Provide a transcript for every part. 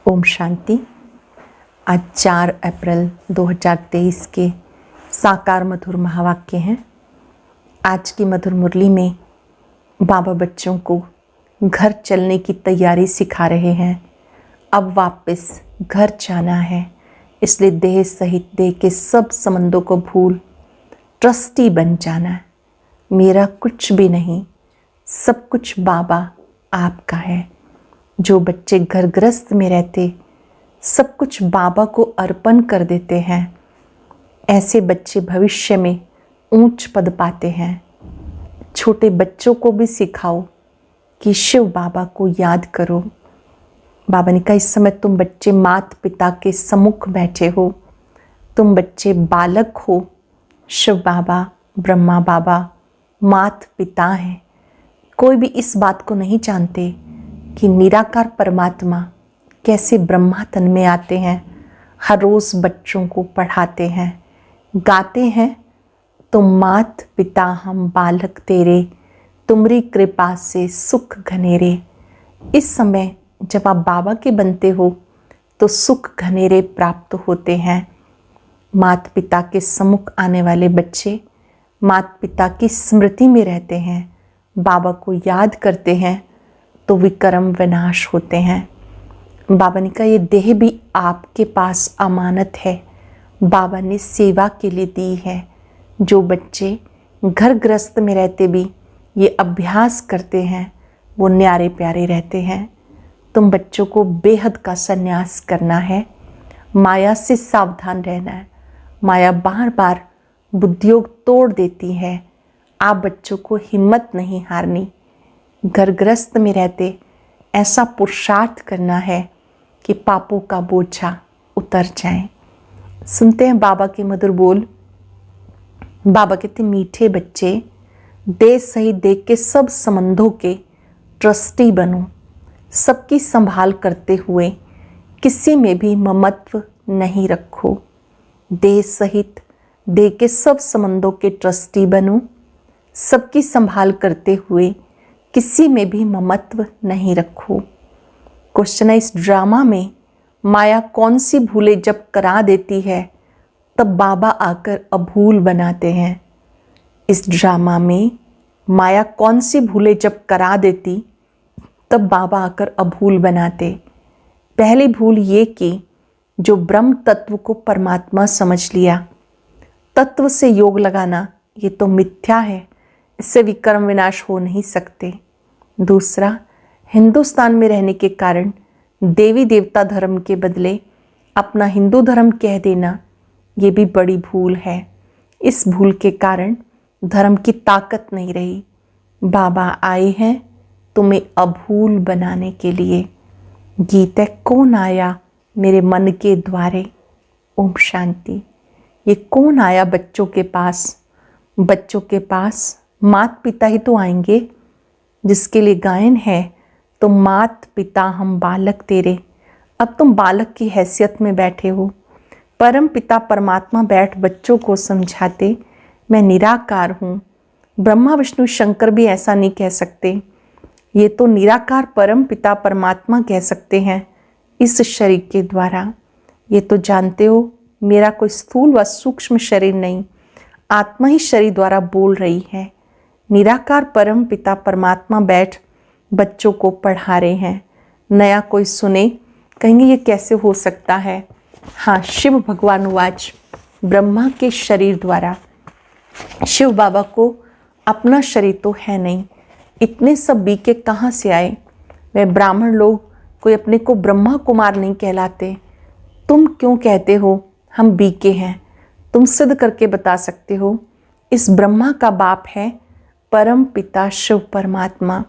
ओम शांति। आज 4 अप्रैल 2023 के साकार मधुर महावाक्य हैं। आज की मधुर मुरली में बाबा बच्चों को घर चलने की तैयारी सिखा रहे हैं। अब वापस घर जाना है, इसलिए देह सहित देह के सब संबंधों को भूल ट्रस्टी बन जाना है। मेरा कुछ भी नहीं, सब कुछ बाबा आपका है। जो बच्चे घर गृहस्थ में रहते सब कुछ बाबा को अर्पण कर देते हैं, ऐसे बच्चे भविष्य में ऊंच पद पाते हैं। छोटे बच्चों को भी सिखाओ कि शिव बाबा को याद करो। बाबा ने कहा, इस समय तुम बच्चे माता पिता के सम्मुख बैठे हो, तुम बच्चे बालक हो। शिव बाबा, ब्रह्मा बाबा माता पिता हैं। कोई भी इस बात को नहीं जानते कि निराकार परमात्मा कैसे ब्रह्मा तन में आते हैं। हर रोज़ बच्चों को पढ़ाते हैं, गाते हैं, तुम मात पिता हम बालक तेरे, तुमरी कृपा से सुख घनेरे। इस समय जब आप बाबा के बनते हो तो सुख घनेरे प्राप्त होते हैं। माता पिता के सम्मुख आने वाले बच्चे माता पिता की स्मृति में रहते हैं, बाबा को याद करते हैं तो विक्रम विनाश होते हैं। बाबा ने कहा, ये देह भी आपके पास अमानत है, बाबा ने सेवा के लिए दी है। जो बच्चे घर गृहस्थ में रहते भी ये अभ्यास करते हैं वो न्यारे प्यारे रहते हैं। तुम बच्चों को बेहद का संन्यास करना है, माया से सावधान रहना है। माया बार बार बुद्धियोग तोड़ देती है। आप बच्चों को हिम्मत नहीं हारनी। घर गृहस्थ में रहते ऐसा पुरुषार्थ करना है कि पापों का बोझा उतर जाए। सुनते हैं बाबा के मधुर बोल। बाबा कहते, मीठे बच्चे देह सही देख के सब संबंधों के ट्रस्टी बनो। सबकी संभाल करते हुए किसी में भी ममत्व नहीं रखो। देह सहित देह के सब संबंधों के ट्रस्टी बनो। सबकी संभाल करते हुए किसी में भी ममत्व नहीं रखो। क्वेश्चन है, इस ड्रामा में माया कौन सी भूलें जब करा देती है तब बाबा आकर अभूल बनाते हैं। इस ड्रामा में माया कौन सी भूलें जब करा देती तब बाबा आकर अभूल बनाते। पहली भूल ये कि जो ब्रह्म तत्व को परमात्मा समझ लिया। तत्व से योग लगाना ये तो मिथ्या है, इससे विक्रम विनाश हो नहीं सकते। दूसरा, हिंदुस्तान में रहने के कारण देवी देवता धर्म के बदले अपना हिंदू धर्म कह देना ये भी बड़ी भूल है। इस भूल के कारण धर्म की ताकत नहीं रही। बाबा आए हैं तुम्हें अभूल बनाने के लिए। गीत है, कौन आया मेरे मन के द्वारे। ओम शांति। ये कौन आया बच्चों के पास? बच्चों के पास माता पिता ही तो आएंगे, जिसके लिए गायन है, तो मात पिता हम बालक तेरे। अब तुम बालक की हैसियत में बैठे हो। परम पिता परमात्मा बैठ बच्चों को समझाते, मैं निराकार हूँ। ब्रह्मा विष्णु शंकर भी ऐसा नहीं कह सकते, ये तो निराकार परम पिता परमात्मा कह सकते हैं इस शरीर के द्वारा। ये तो जानते हो मेरा कोई स्थूल व सूक्ष्म शरीर नहीं, आत्मा ही शरीर द्वारा बोल रही है। निराकार परम पिता परमात्मा बैठ बच्चों को पढ़ा रहे हैं। नया कोई सुने कहेंगे ये कैसे हो सकता है। हाँ, शिव भगवान वाच ब्रह्मा के शरीर द्वारा। शिव बाबा को अपना शरीर तो है नहीं, इतने सब बीके कहाँ से आए। वे ब्राह्मण लोग कोई अपने को ब्रह्मा कुमार नहीं कहलाते। तुम क्यों कहते हो हम बीके हैं? तुम सिद्ध करके बता सकते हो। इस ब्रह्मा का बाप है परम पिता शिव परमात्मा।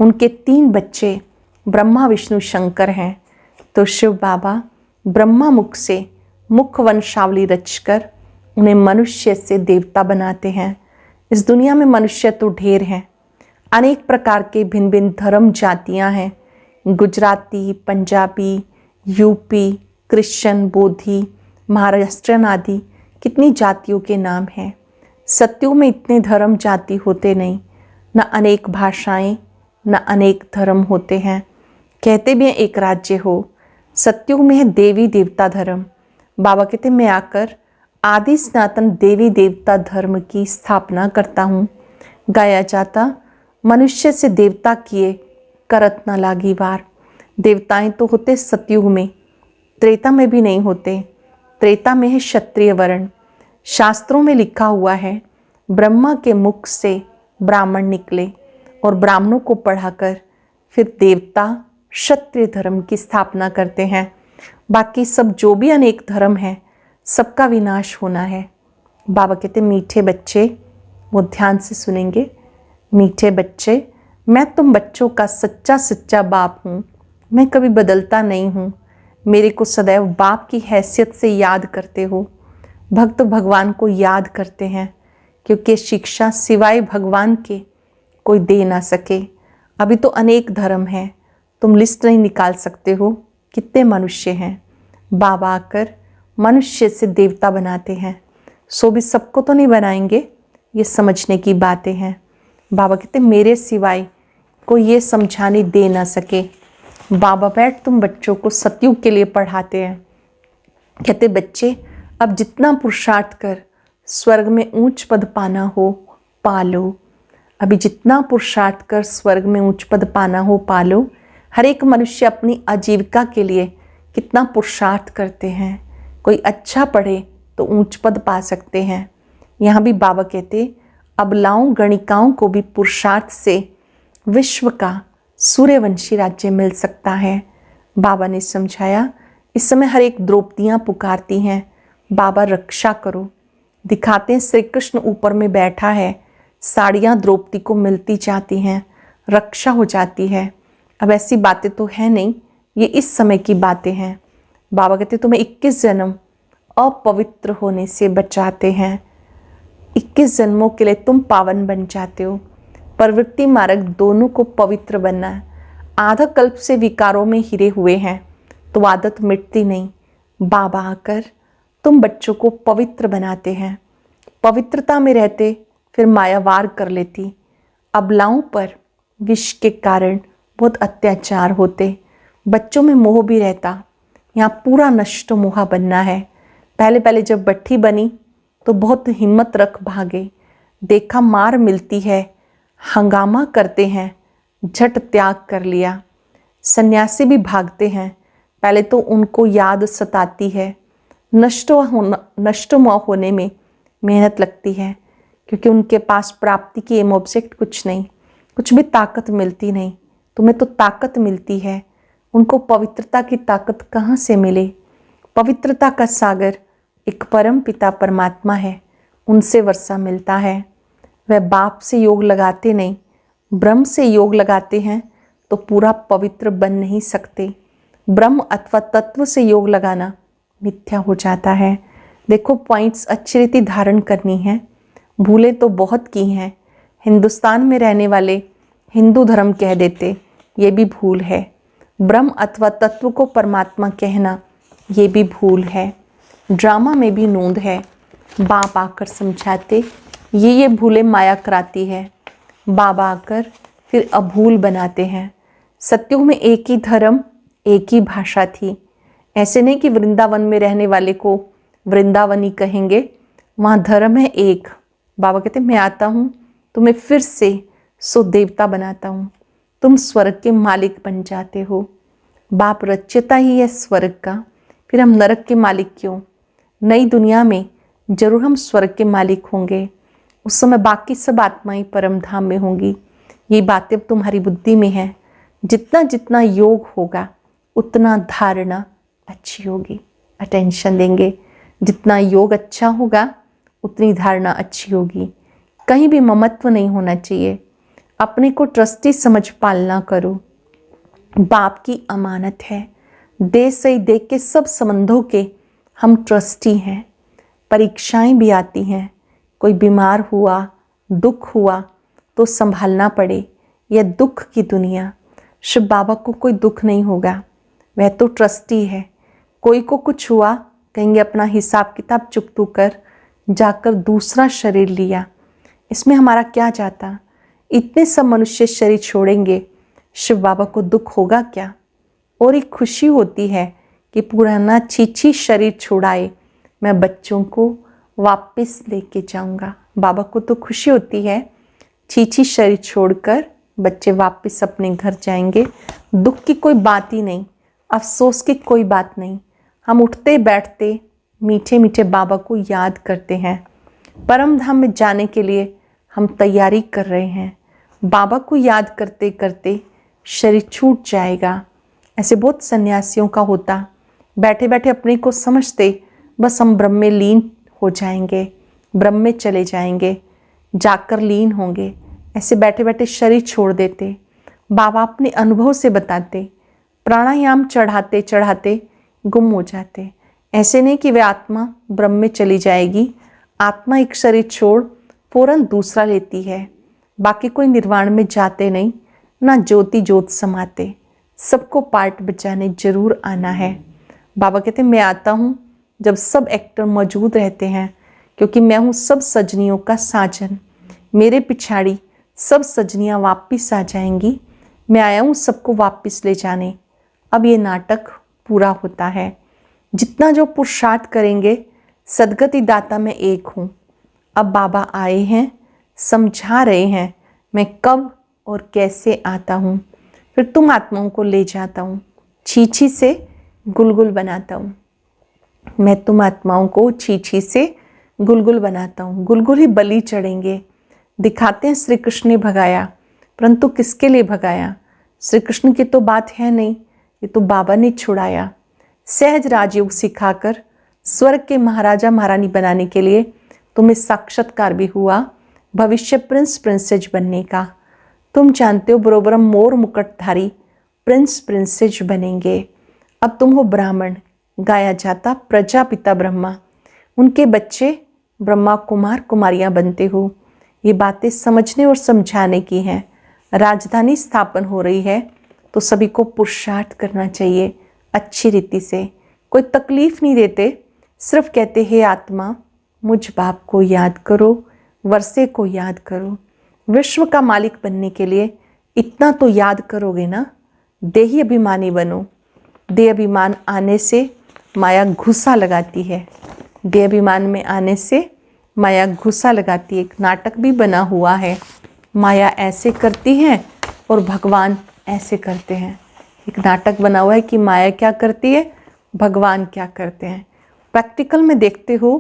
उनके 3 बच्चे ब्रह्मा विष्णु शंकर हैं। तो शिव बाबा ब्रह्मा मुख से मुख वंशावली रचकर उन्हें मनुष्य से देवता बनाते हैं। इस दुनिया में मनुष्य तो ढेर हैं, अनेक प्रकार के भिन्न भिन्न धर्म जातियां हैं। गुजराती, पंजाबी, यूपी, क्रिश्चियन, बोधी, महाराष्ट्रन आदि कितनी जातियों के नाम हैं। सत्युग में इतने धर्म जाति होते नहीं, न अनेक भाषाएं, न अनेक धर्म होते हैं। कहते भी हैं एक राज्य हो, सतयुग में है देवी देवता धर्म। बाबा कहते मैं आकर आदि सनातन देवी देवता धर्म की स्थापना करता हूँ। गाया जाता मनुष्य से देवता किए करत न लागी वार। देवताएं तो होते सतयुग में, त्रेता में भी नहीं होते। त्रेता में है क्षत्रिय वर्ण। शास्त्रों में लिखा हुआ है ब्रह्मा के मुख से ब्राह्मण निकले और ब्राह्मणों को पढ़ाकर फिर देवता क्षत्रिय धर्म की स्थापना करते हैं। बाकी सब जो भी अनेक धर्म है सबका विनाश होना है। बाबा कहते मीठे बच्चे, वो ध्यान से सुनेंगे। मीठे बच्चे, मैं तुम बच्चों का सच्चा सच्चा बाप हूँ। मैं कभी बदलता नहीं हूँ। मेरे को सदैव बाप की हैसियत से याद करते हो। भक्त भगवान को याद करते हैं क्योंकि शिक्षा सिवाय भगवान के कोई दे ना सके। अभी तो अनेक धर्म हैं, तुम लिस्ट नहीं निकाल सकते हो कितने मनुष्य हैं। बाबा आकर मनुष्य से देवता बनाते हैं, सो भी सबको तो नहीं बनाएंगे, ये समझने की बातें हैं। बाबा कहते मेरे सिवाय कोई ये समझाने दे ना सके। बाबा बैठ तुम बच्चों को सतयुग के लिए पढ़ाते हैं। कहते बच्चे अब जितना पुरुषार्थ कर स्वर्ग में ऊंच पद पाना हो पालो। अभी जितना पुरुषार्थ कर स्वर्ग में ऊंच पद पाना हो पालो। हर एक मनुष्य अपनी आजीविका के लिए कितना पुरुषार्थ करते हैं। कोई अच्छा पढ़े तो ऊंच पद पा सकते हैं। यहाँ भी बाबा कहते अबलाओं गणिकाओं को भी पुरुषार्थ से विश्व का सूर्यवंशी राज्य मिल सकता है। बाबा ने समझाया इस समय हर एक द्रौपदियाँ पुकारती हैं बाबा रक्षा करो। दिखाते हैं श्री कृष्ण ऊपर में बैठा है, साड़ियाँ द्रौपदी को मिलती जाती हैं, रक्षा हो जाती है। अब ऐसी बातें तो है नहीं, ये इस समय की बातें हैं। बाबा कहते तुम्हें 21 जन्म अपवित्र होने से बचाते हैं। 21 जन्मों के लिए तुम पावन बन जाते हो। प्रवृत्ति मार्ग दोनों को पवित्र बनना है। आधा कल्प से विकारों में हिरे हुए हैं तो आदत मिटती नहीं। बाबा आकर तुम बच्चों को पवित्र बनाते हैं। पवित्रता में रहते फिर मायावार कर लेती। अबलाओं पर विष के कारण बहुत अत्याचार होते। बच्चों में मोह भी रहता। यहाँ पूरा नष्ट मोहा बनना है। पहले पहले जब बट्ठी बनी तो बहुत हिम्मत रख भागे। देखा मार मिलती है, हंगामा करते हैं, झट त्याग कर लिया। सन्यासी भी भागते हैं, पहले तो उनको याद सताती है। नष्ट होने में मेहनत लगती है क्योंकि उनके पास प्राप्ति की एम ऑब्जेक्ट कुछ नहीं, कुछ भी ताकत मिलती नहीं। तुम्हें तो ताकत मिलती है, उनको पवित्रता की ताकत कहाँ से मिले। पवित्रता का सागर एक परम पिता परमात्मा है, उनसे वर्षा मिलता है। वह बाप से योग लगाते नहीं, ब्रह्म से योग लगाते हैं तो पूरा पवित्र बन नहीं सकते। ब्रह्म अथवा तत्व से योग लगाना मिथ्या हो जाता है। देखो पॉइंट्स अच्छी रीति धारण करनी है। भूलें तो बहुत की हैं। हिंदुस्तान में रहने वाले हिंदू धर्म कह देते, ये भी भूल है। ब्रह्म अथवा तत्व को परमात्मा कहना, ये भी भूल है। ड्रामा में भी नोंद है। बाप आकर समझाते ये भूलें माया कराती है। बाबा आकर फिर अभूल बनाते हैं। सतयुग में एक ही धर्म, एक ही भाषा थी। ऐसे नहीं कि वृंदावन में रहने वाले को वृंदावनी कहेंगे, वहाँ धर्म है एक। बाबा कहते मैं आता हूँ तुम्हें फिर से सो देवता बनाता हूँ, तुम स्वर्ग के मालिक बन जाते हो। बाप रचयिता ही है स्वर्ग का, फिर हम नरक के मालिक क्यों। नई दुनिया में जरूर हम स्वर्ग के मालिक होंगे। उस समय बाकी सब आत्माएं परम धाम में होंगी। ये बातें अब तुम्हारी बुद्धि में है। जितना जितना योग होगा उतना धारणा अच्छी होगी। अटेंशन देंगे, जितना योग अच्छा होगा उतनी धारणा अच्छी होगी। कहीं भी ममत्व नहीं होना चाहिए। अपने को ट्रस्टी समझ पालना करो। बाप की अमानत है। दे से दे के सब संबंधों के हम ट्रस्टी हैं। परीक्षाएं भी आती हैं। कोई बीमार हुआ, दुख हुआ तो संभालना पड़े। यह दुख की दुनिया। शिव बाबा को कोई दुख नहीं होगा, वह तो ट्रस्टी है। कोई को कुछ हुआ कहेंगे अपना हिसाब किताब चुकतू कर, जाकर दूसरा शरीर लिया। इसमें हमारा क्या जाता। इतने सब मनुष्य शरीर छोड़ेंगे, शिव बाबा को दुख होगा क्या। और एक खुशी होती है कि पुराना छीछी शरीर छुड़ाए मैं बच्चों को वापस लेके जाऊंगा। बाबा को तो खुशी होती है, छीछी शरीर छोड़कर बच्चे वापस अपने घर जाएंगे। दुख की कोई बात ही नहीं, अफसोस की कोई बात नहीं। हम उठते बैठते मीठे मीठे बाबा को याद करते हैं। परम धाम में जाने के लिए हम तैयारी कर रहे हैं। बाबा को याद करते करते शरीर छूट जाएगा। ऐसे बहुत सन्यासियों का होता, बैठे बैठे अपने को समझते बस हम ब्रह्म में लीन हो जाएंगे, ब्रह्म में चले जाएंगे, जाकर लीन होंगे। ऐसे बैठे बैठे शरीर छोड़ देते। बाबा अपने अनुभव से बताते, प्राणायाम चढ़ाते चढ़ाते गुम हो जाते। ऐसे नहीं कि वे आत्मा ब्रह्म में चली जाएगी, आत्मा एक शरीर छोड़ फौरन दूसरा लेती है। बाकी कोई निर्वाण में जाते नहीं, ना ज्योति ज्योत समाते। सबको पार्ट बचाने जरूर आना है। बाबा कहते मैं आता हूँ जब सब एक्टर मौजूद रहते हैं, क्योंकि मैं हूँ सब सजनियों का साजन। मेरे पिछाड़ी सब सजनियाँ वापिस आ जाएंगी। मैं आया हूँ सबको वापिस ले जाने। अब ये नाटक पूरा होता है। जितना जो पुरुषार्थ करेंगे, सदगति दाता मैं एक हूँ। अब बाबा आए हैं, समझा रहे हैं मैं कब और कैसे आता हूँ। फिर तुम आत्माओं को ले जाता हूँ, छीछी से गुलगुल बनाता हूँ। मैं तुम आत्माओं को छीछी से गुलगुल बनाता हूँ। गुलगुल ही बलि चढ़ेंगे। दिखाते हैं श्री कृष्ण ने भगाया, परंतु किसके लिए भगाया? श्री कृष्ण की तो बात है नहीं, ये तो बाबा ने छुड़ाया। सहज राजयोग सिखाकर स्वर्ग के महाराजा महारानी बनाने के लिए तुम्हें साक्षात्कार भी हुआ भविष्य प्रिंस प्रिंसेज बनने का। तुम जानते हो बरोबर मोर मुकुटधारी प्रिंस प्रिंसेज बनेंगे। अब तुम हो ब्राह्मण, गाया जाता प्रजापिता ब्रह्मा, उनके बच्चे ब्रह्मा कुमार कुमारियां बनते हो। ये बातें समझने और समझाने की हैं। राजधानी स्थापन हो रही है तो सभी को पुरुषार्थ करना चाहिए अच्छी रीति से। कोई तकलीफ नहीं देते, सिर्फ कहते हैं आत्मा मुझ बाप को याद करो, वर्षे को याद करो। विश्व का मालिक बनने के लिए इतना तो याद करोगे ना। देही अभिमानी बनो। देह अभिमान आने से माया घुसा लगाती है। देह अभिमान में आने से माया घुसा लगाती है। एक नाटक भी बना हुआ है, माया ऐसे करती है और भगवान ऐसे करते हैं। एक नाटक बना हुआ है कि माया क्या करती है, भगवान क्या करते हैं। प्रैक्टिकल में देखते हो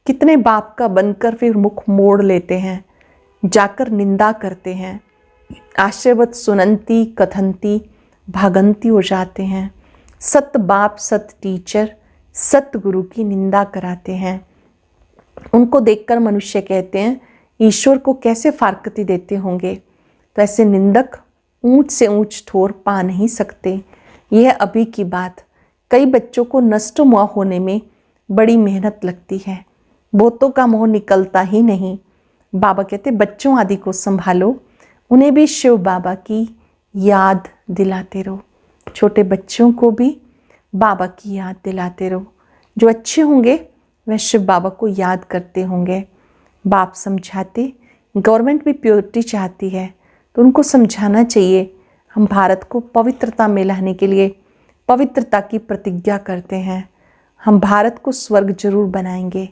कितने बाप का बनकर फिर मुख मोड़ लेते हैं, जाकर निंदा करते हैं। आश्रयवत सुनंती कथंती भागंती हो जाते हैं। सत बाप सत टीचर सत गुरु की निंदा कराते हैं। उनको देखकर मनुष्य कहते हैं ईश्वर को कैसे फारकती देते होंगे। तो ऐसे निंदक ऊंच से ऊंच ठोर पा नहीं सकते। यह अभी की बात। कई बच्चों को नष्ट मोह होने में बड़ी मेहनत लगती है, बहुतों का मोह निकलता ही नहीं। बाबा कहते बच्चों आदि को संभालो, उन्हें भी शिव बाबा की याद दिलाते रहो। छोटे बच्चों को भी बाबा की याद दिलाते रहो। जो अच्छे होंगे वह शिव बाबा को याद करते होंगे। बाप समझाते, गवर्नमेंट भी प्योरिटी चाहती है तो उनको समझाना चाहिए। हम भारत को पवित्रता में लाने के लिए पवित्रता की प्रतिज्ञा करते हैं। हम भारत को स्वर्ग जरूर बनाएंगे।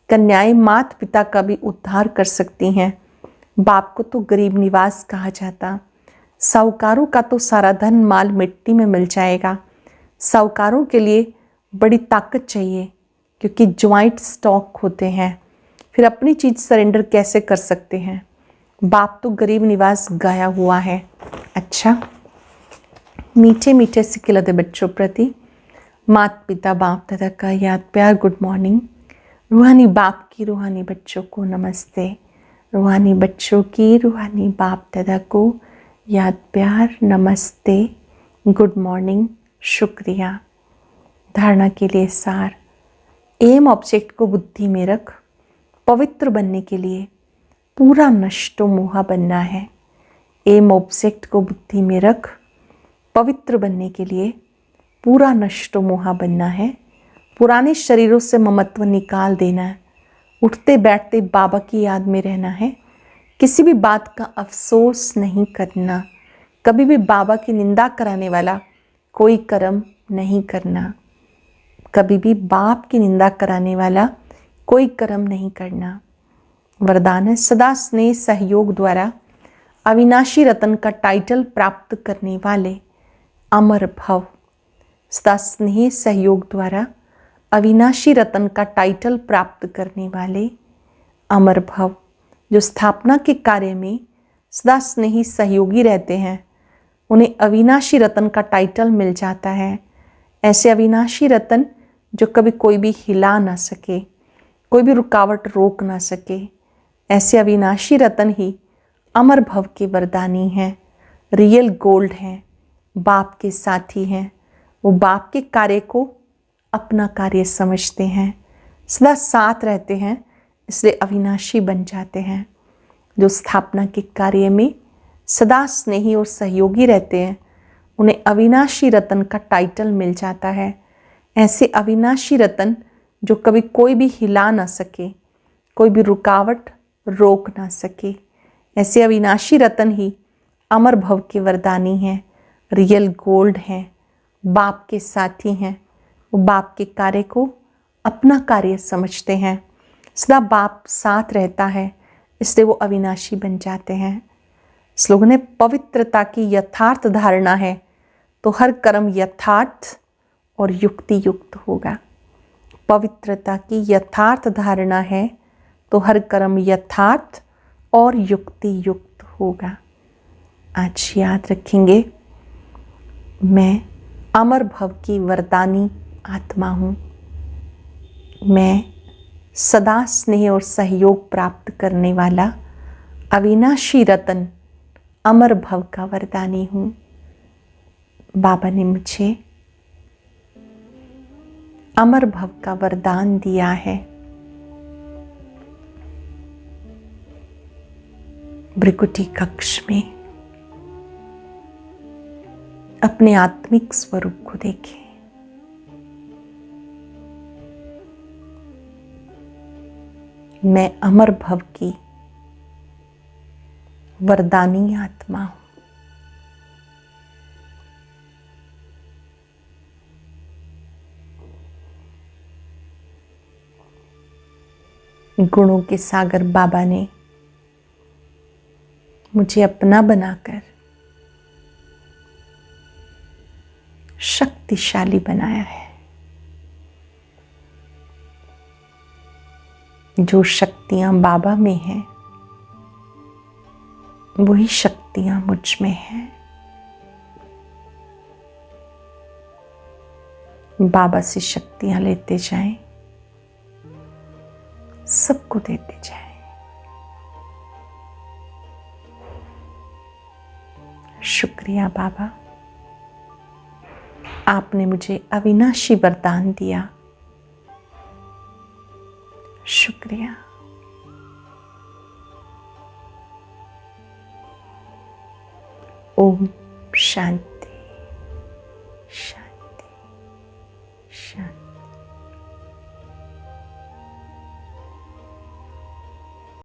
कन्याएं माता पिता का भी उद्धार कर सकती हैं। बाप को तो गरीब निवास कहा जाता। साहूकारों का तो सारा धन माल मिट्टी में मिल जाएगा। साहूकारों के लिए बड़ी ताकत चाहिए, क्योंकि ज्वाइंट स्टॉक होते हैं। फिर अपनी चीज़ सरेंडर कैसे कर सकते हैं। बाप तो गरीब निवास गाया हुआ है। अच्छा, मीठे मीठे से खिलते बच्चों प्रति माता पिता बाप दादा का याद प्यार गुड मॉर्निंग। रूहानी बाप की रूहानी बच्चों को नमस्ते। रूहानी बच्चों की रूहानी बाप दादा को याद प्यार नमस्ते, गुड मॉर्निंग, शुक्रिया। धारणा के लिए सार। एम ऑब्जेक्ट को बुद्धि में रख। पवित्र बनने के लिए पूरा नष्टो मोहा बनना है। एम ऑब्जेक्ट को बुद्धि में रख। पवित्र बनने के लिए पूरा नष्टो मोहा बनना है। पुराने शरीरों से ममत्व निकाल देना है। उठते बैठते बाबा की याद में रहना है। किसी भी बात का अफसोस नहीं करना। कभी भी बाबा की निंदा कराने वाला कोई कर्म नहीं करना। कभी भी बाप की निंदा कराने वाला कोई कर्म नहीं करना। वरदान है सदा स्नेह सहयोग द्वारा अविनाशी रतन का टाइटल प्राप्त करने वाले अमर भव। सदा स्नेह सहयोग द्वारा अविनाशी रतन का टाइटल प्राप्त करने वाले अमर भव। जो स्थापना के कार्य में सदा स्नेही सहयोगी रहते हैं उन्हें अविनाशी रतन का टाइटल मिल जाता है। ऐसे अविनाशी रतन जो कभी कोई भी हिला ना सके, कोई भी रुकावट रोक ना सके, ऐसे अविनाशी रतन ही अमर भव के वरदानी हैं, रियल गोल्ड हैं, बाप के साथी हैं। वो बाप के कार्य को अपना कार्य समझते हैं, सदा साथ रहते हैं, इसलिए अविनाशी बन जाते हैं। जो स्थापना के कार्य में सदा स्नेही और सहयोगी रहते हैं उन्हें अविनाशी रतन का टाइटल मिल जाता है। ऐसे अविनाशी रतन जो कभी कोई भी हिला ना सके, कोई भी रुकावट रोक ना सके, ऐसे अविनाशी रतन ही अमर भव के वरदानी हैं, रियल गोल्ड हैं, बाप के साथी हैं। वो बाप के कार्य को अपना कार्य समझते हैं, सदा बाप साथ रहता है, इसलिए वो अविनाशी बन जाते हैं। स्लोगन है पवित्रता की यथार्थ धारणा है तो हर कर्म यथार्थ और युक्ति युक्त होगा। पवित्रता की यथार्थ धारणा है तो हर कर्म यथार्थ और युक्ति युक्त होगा। आज याद रखेंगे, मैं अमर भव की वरदानी आत्मा हूँ। मैं सदा स्नेह और सहयोग प्राप्त करने वाला अविनाशी रतन अमर भव का वरदानी हूँ। बाबा ने मुझे अमर भव का वरदान दिया है। भृकुटी कक्ष में अपने आत्मिक स्वरूप को देखें। मैं अमर भव की वरदानी आत्मा हूं। गुणों के सागर बाबा ने मुझे अपना बनाकर शक्तिशाली बनाया है। जो शक्तियां बाबा में हैं वही शक्तियां मुझ में हैं। बाबा से शक्तियां लेते जाएं, सबको देते जाएं। शुक्रिया बाबा, आपने मुझे अविनाशी वरदान दिया। शुक्रिया। ओम शांति।